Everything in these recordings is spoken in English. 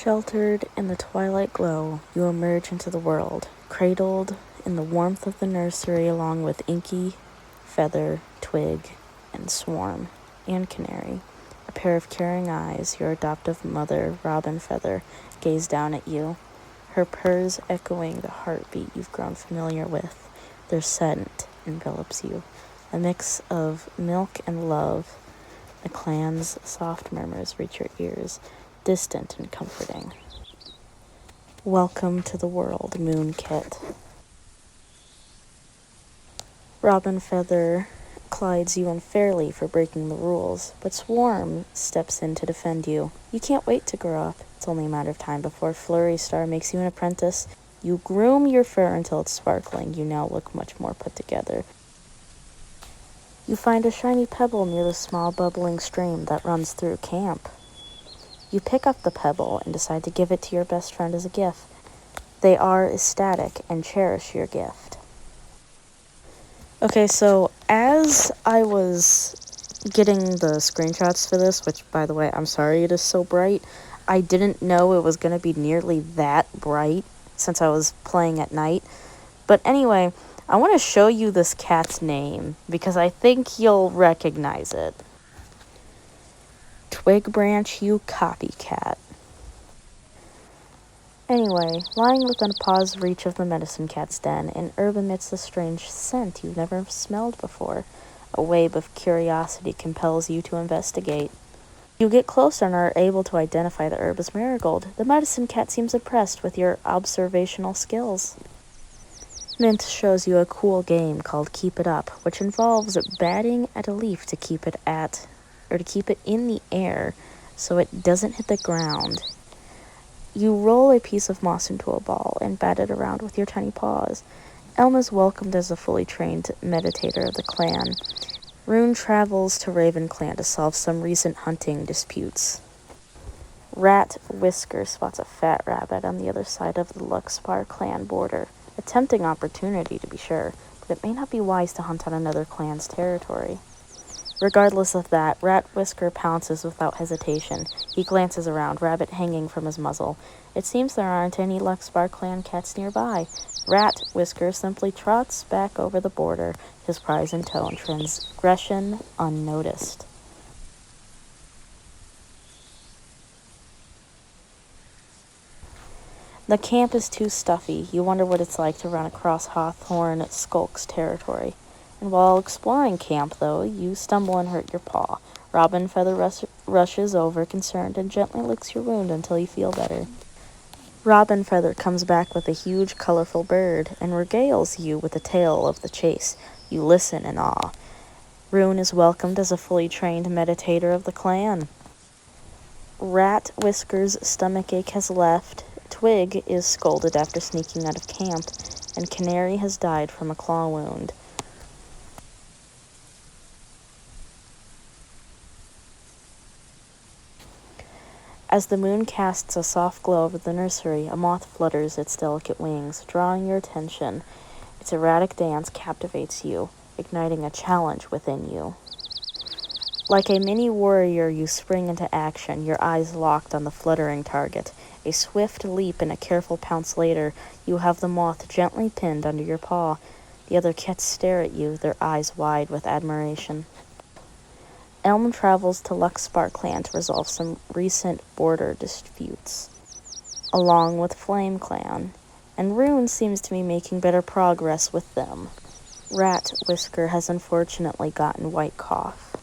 Sheltered in the twilight glow, you emerge into the world, cradled in the warmth of the nursery along with Inky, Feather, Twig, and Swarm, and Canary. A pair of caring eyes, your adoptive mother, Robin Feather, gaze down at you, her purrs echoing the heartbeat you've grown familiar with. Their scent envelops you, a mix of milk and love. The clan's soft murmurs reach your ears, distant and comforting. Welcome to the world, Moon Kit. Robin Feather chides you unfairly for breaking the rules, but Swarm steps in to defend you. You can't wait to grow up. It's only a matter of time before Flurry Star makes you an apprentice. You groom your fur until it's sparkling. You now look much more put together. You find a shiny pebble near the small bubbling stream that runs through camp. You pick up the pebble and decide to give it to your best friend as a gift. They are ecstatic and cherish your gift. Okay, so as I was getting the screenshots for this, which, by the way, I'm sorry it is so bright, I didn't know it was going to be nearly that bright since I was playing at night. But anyway, I want to show you this cat's name because I think you'll recognize it. Twig Branch, you copycat. Anyway, lying within a paw's reach of the medicine cat's den, an herb emits a strange scent you've never smelled before. A wave of curiosity compels you to investigate. You get closer and are able to identify the herb as marigold. The medicine cat seems impressed with your observational skills. Mint shows you a cool game called Keep It Up, which involves batting at a leaf to keep it in the air so it doesn't hit the ground. You roll a piece of moss into a ball and bat it around with your tiny paws. Elm is welcomed as a fully trained meditator of the clan. Rune travels to Raven Clan to solve some recent hunting disputes. Rat Whisker spots a fat rabbit on the other side of the Luxpar clan border. A tempting opportunity, to be sure, but it may not be wise to hunt on another clan's territory. Regardless of that, Rat Whisker pounces without hesitation. He glances around, rabbit hanging from his muzzle. It seems there aren't any Luxpar clan cats nearby. Rat Whisker simply trots back over the border, his prize in tow, and transgression unnoticed. The camp is too stuffy. You wonder what it's like to run across Hawthorne Skulk's territory. And while exploring camp, though, you stumble and hurt your paw. Robin Feather rushes over, concerned, and gently licks your wound until you feel better. Robin Feather comes back with a huge, colorful bird and regales you with a tale of the chase. You listen in awe. Rune is welcomed as a fully trained meditator of the clan. Rat Whisker's stomachache has left. Twig is scolded after sneaking out of camp, and Canary has died from a claw wound. As the moon casts a soft glow over the nursery, a moth flutters its delicate wings, drawing your attention. Its erratic dance captivates you, igniting a challenge within you. Like a mini warrior, you spring into action, your eyes locked on the fluttering target. A swift leap and a careful pounce later, you have the moth gently pinned under your paw. The other cats stare at you, their eyes wide with admiration. Elm travels to Luxpar Clan to resolve some recent border disputes, along with Flame Clan, and Rune seems to be making better progress with them. Rat Whisker has unfortunately gotten white cough.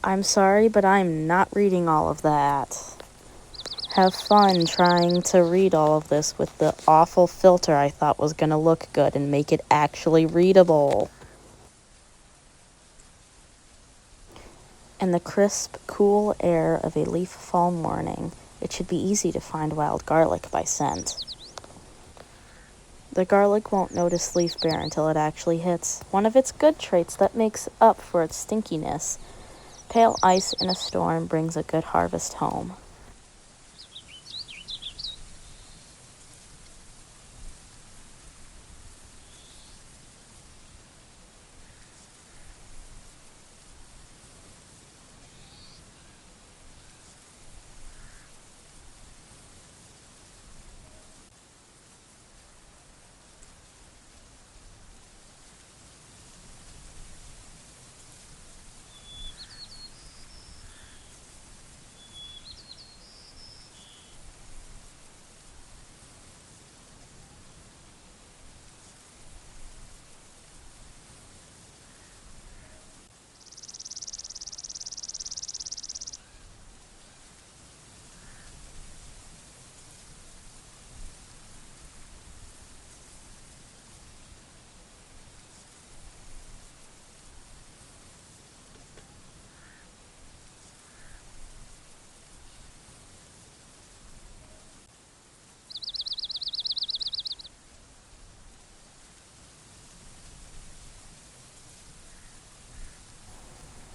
I'm sorry, but I'm not reading all of that. Have fun trying to read all of this with the awful filter I thought was going to look good and make it actually readable. In the crisp, cool air of a leaf fall morning, it should be easy to find wild garlic by scent. The garlic won't notice Leaf Bear until it actually hits, one of its good traits that makes up for its stinkiness. Pale ice in a storm brings a good harvest home.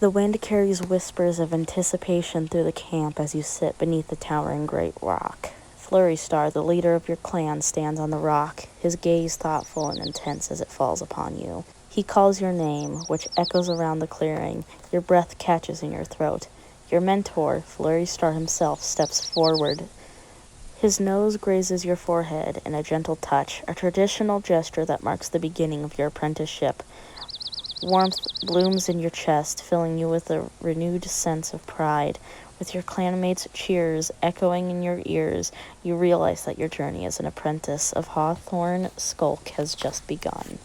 The wind carries whispers of anticipation through the camp as you sit beneath the towering great rock. Flurry Star, the leader of your clan, stands on the rock, his gaze thoughtful and intense as it falls upon you. He calls your name, which echoes around the clearing. Your breath catches in your throat. Your mentor, Flurry Star himself, steps forward. His nose grazes your forehead in a gentle touch, a traditional gesture that marks the beginning of your apprenticeship. Warmth blooms in your chest, filling you with a renewed sense of pride. With your clanmates' cheers echoing in your ears, you realize that your journey as an apprentice of Hawthorne Skulk has just begun.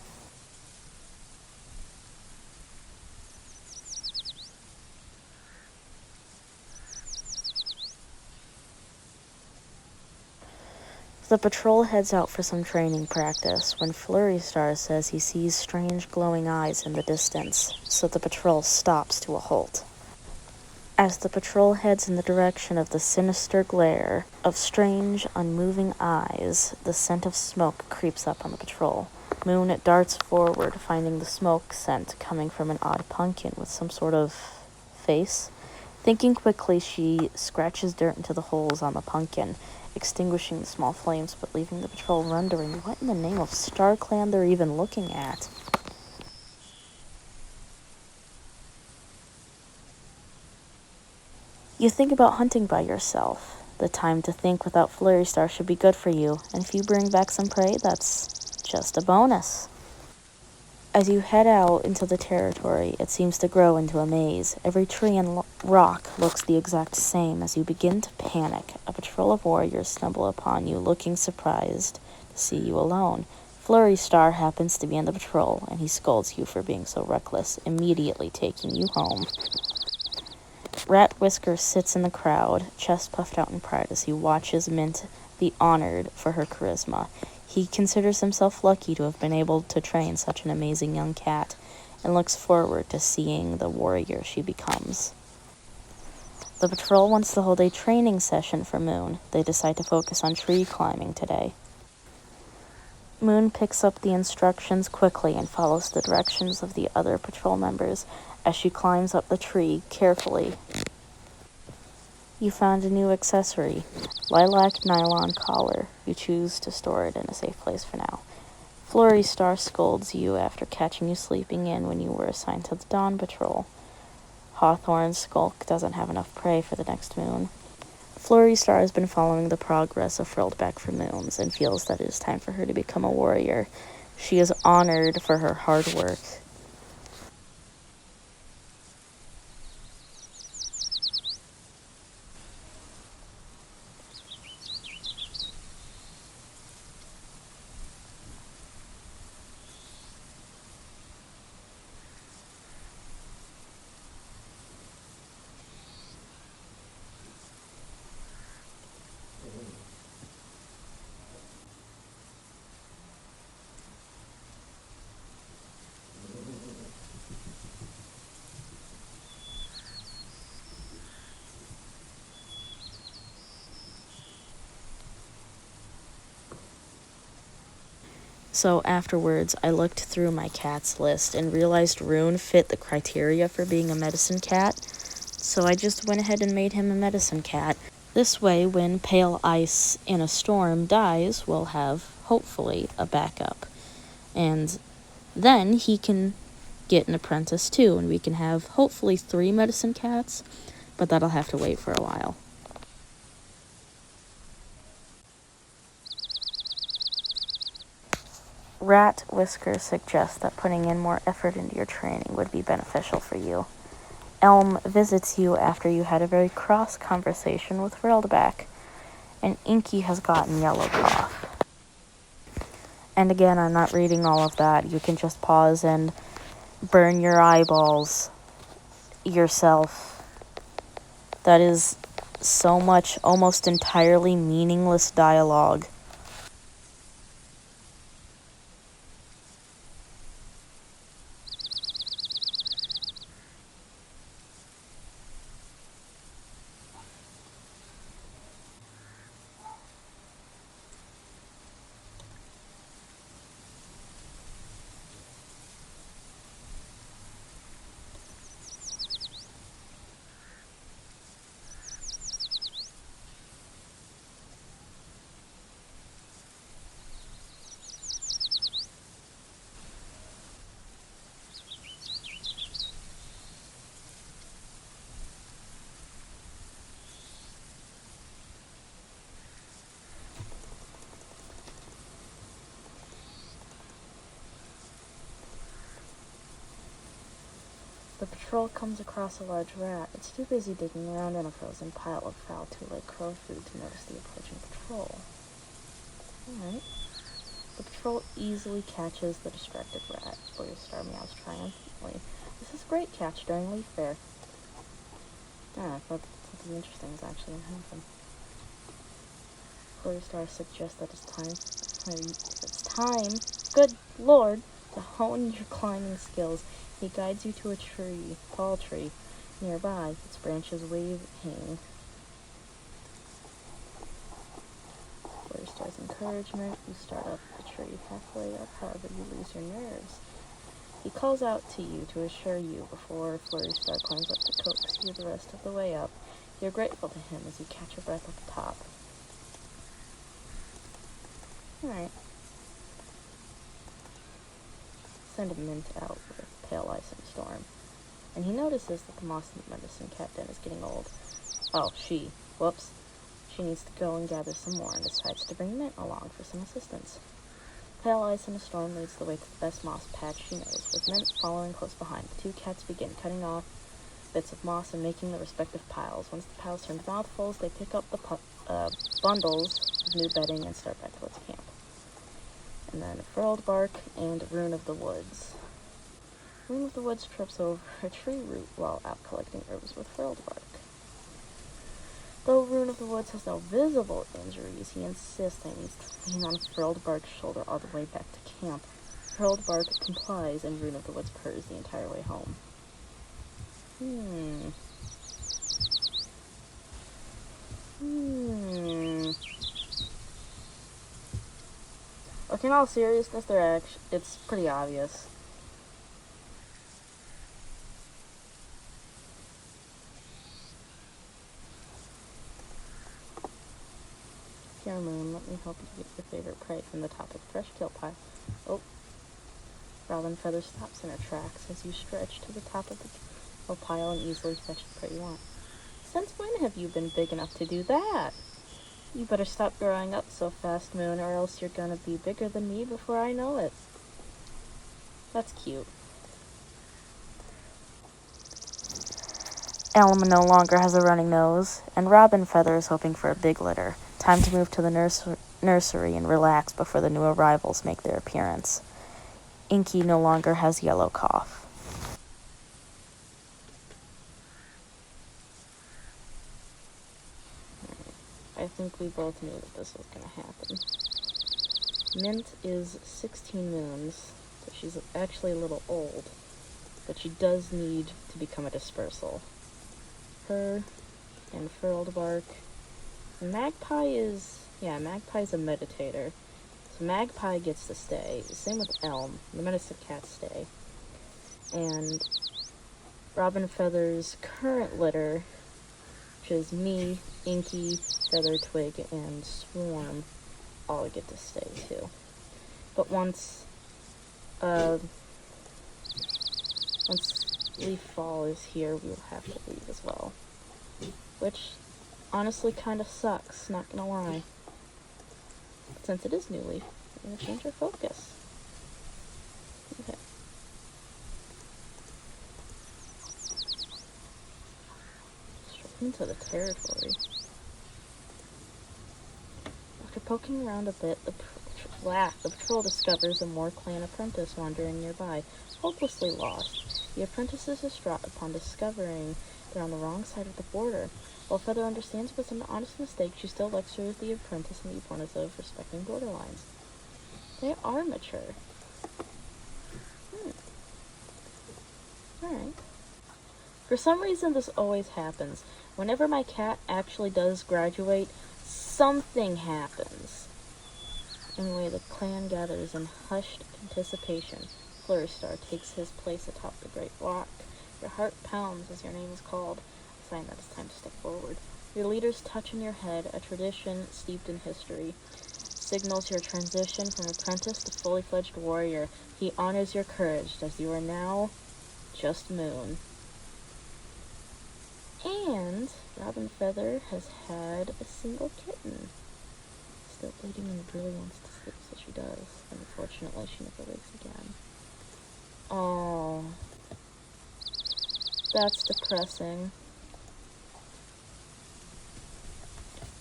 The patrol heads out for some training practice when Flurry Star says he sees strange glowing eyes in the distance, so the patrol stops to a halt. As the patrol heads in the direction of the sinister glare of strange, unmoving eyes, the scent of smoke creeps up on the patrol. Moon darts forward, finding the smoke scent coming from an odd pumpkin with some sort of face. Thinking quickly, she scratches dirt into the holes on the pumpkin, extinguishing the small flames, but leaving the patrol wondering what in the name of StarClan they're even looking at. You think about hunting by yourself. The time to think without Flurry Star should be good for you, and if you bring back some prey, that's just a bonus. As you head out into the territory, it seems to grow into a maze. Every tree and rock looks the exact same. As you begin to panic, a patrol of warriors stumble upon you, looking surprised to see you alone. Flurry Star happens to be in the patrol, and he scolds you for being so reckless, immediately taking you home. Rat Whisker sits in the crowd, chest puffed out in pride as he watches Mint be honored for her charisma. He considers himself lucky to have been able to train such an amazing young cat, and looks forward to seeing the warrior she becomes. The patrol wants to hold a training session for Moon. They decide to focus on tree climbing today. Moon picks up the instructions quickly and follows the directions of the other patrol members as she climbs up the tree carefully. You found a new accessory, lilac nylon collar. You choose to store it in a safe place for now. Flurry Star scolds you after catching you sleeping in when you were assigned to the Dawn Patrol. Hawthorne's Skulk doesn't have enough prey for the next moon. Flurry Star has been following the progress of Frilled-back for moons and feels that it is time for her to become a warrior. She is honored for her hard work. So afterwards, I looked through my cat's list and realized Rune fit the criteria for being a medicine cat, so I just went ahead and made him a medicine cat. This way, when Pale Ice in a Storm dies, we'll have, hopefully, a backup. And then he can get an apprentice too, and we can have, hopefully, 3 medicine cats, but that'll have to wait for a while. Rat Whisker suggests that putting in more effort into your training would be beneficial for you. Elm visits you after you had a very cross conversation with Frilled-back, and Inky has gotten yellow cough. And again, I'm not reading all of that. You can just pause and burn your eyeballs yourself. That is so much almost entirely meaningless dialogue. The patrol comes across a large rat. It's too busy digging around in a frozen pile of foul two-leg crow food to notice the approaching patrol. Alright. The patrol easily catches the distracted rat. Flurry Star meows triumphantly. This is a great catch during leaf fair. I thought something interesting is actually going to happen. Flurry Star suggests that it's time, good lord, to hone your climbing skills. He guides you to a tree, tall tree, nearby, its branches waving. Flurry Star's encouragement, you start up the tree. Halfway up, however, you lose your nerves. He calls out to you to assure you before Flurry Star climbs up to coax you the rest of the way up. You're grateful to him as you catch your breath at the top. Alright. Send a mint out with Pale Ice and Storm. And he notices that the moss in the medicine cat den is getting old. Oh, whoops. She needs to go and gather some more and decides to bring Mint along for some assistance. Pale Ice and a Storm leads the way to the best moss patch she knows, with Mint following close behind. The two cats begin cutting off bits of moss and making the respective piles. Once the piles turn to mouthfuls, they pick up the bundles of new bedding and start back towards camp. And then Furled Bark and Rune of the Woods. Rune of the Woods trips over a tree root while out collecting herbs with Furled Bark. Though Rune of the Woods has no visible injuries, he insists that he needs to lean on Furled Bark's shoulder all the way back to camp. Furled Bark complies, and Rune of the Woods purrs the entire way home. Okay, in all seriousness, it's pretty obvious. Dear Moon, let me help you get your favorite prey from the top of the fresh kill pile. Oh. Robin Feather stops in her tracks as you stretch to the top of the kill pile and easily fetch the prey you want. Since when have you been big enough to do that? You better stop growing up so fast, Moon, or else you're gonna be bigger than me before I know it. That's cute. Elma no longer has a running nose, and Robin Feather is hoping for a big litter. Time to move to the nursery and relax before the new arrivals make their appearance. Inky no longer has yellow cough. I think we both knew that this was going to happen. Mint is 16 moons, so she's actually a little old, but she does need to become a dispersal. Her and Furled Bark. Magpie's a meditator, so Magpie gets to stay. Same with Elm, the medicine cats stay. And Robin Feather's current litter, which is me, Inky, Feather, Twig, and Swarm, all get to stay too. But once Leaf Fall is here, we will have to leave as well. Which honestly kind of sucks, not gonna lie. But since it is New Leaf, we're gonna change our focus. Okay. Straight into the territory. After poking around a bit, the patrol discovers a Moor clan apprentice wandering nearby, hopelessly lost. The apprentice is distraught upon discovering they're on the wrong side of the border. While Feather understands it was an honest mistake, she still lectures the apprentice on the importance of respecting borderlines. They are mature. Alright. For some reason, this always happens. Whenever my cat actually does graduate, something happens. Anyway, the clan gathers in hushed anticipation. Flurry Star takes his place atop the great rock. Your heart pounds as your name is called, a sign that it's time to step forward. Your leader's touch in your head, a tradition steeped in history, signals your transition from apprentice to fully fledged warrior. He honors your courage, as you are now just Moon. And Robin Feather has had a single kitten. Still bleeding and really wants to sleep, so she does. Unfortunately, she never wakes again. Oh. That's depressing.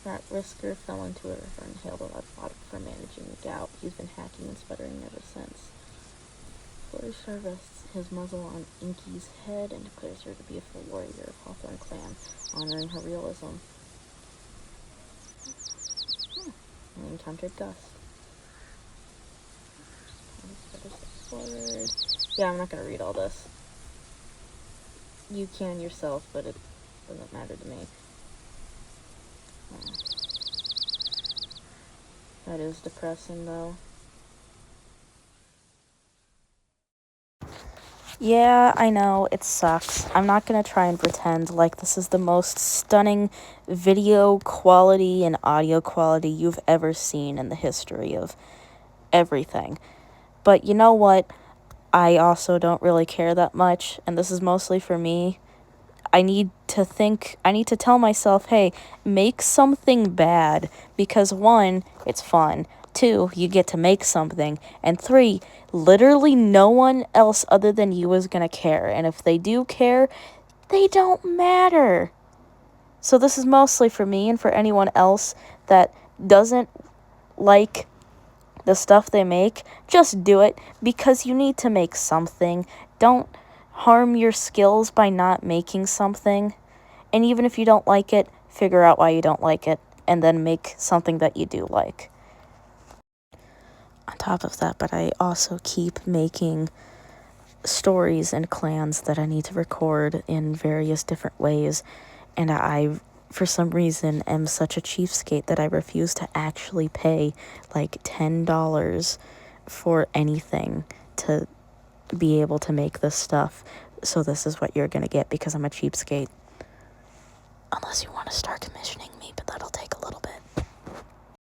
That Risker fell into a river and hailed a product for managing the gout. He's been hacking and sputtering ever since. Flourish rests his muzzle on Inky's head and declares her to be a full warrior of Hawthorne clan, honoring her realism. I encountered Gus. Yeah, I'm not gonna read all this. You can yourself, but it doesn't matter to me. That is depressing, though. Yeah, I know, it sucks. I'm not gonna try and pretend like this is the most stunning video quality and audio quality you've ever seen in the history of everything. But you know what? I also don't really care that much, and this is mostly for me. I need to tell myself, hey, make something bad, because 1, it's fun, 2, you get to make something, and 3, literally no one else other than you is gonna care, and if they do care, they don't matter. So this is mostly for me, and for anyone else that doesn't like the stuff they make, just do it, because you need to make something. Don't harm your skills by not making something. And even if you don't like it, figure out why you don't like it, and then make something that you do like. On top of that, but I also keep making stories and clans that I need to record in various different ways, and I, for some reason, am such a cheapskate that I refuse to actually pay like $10 for anything to be able to make this stuff. So this is what you're gonna get because I'm a cheapskate. Unless you want to start commissioning me, but that'll take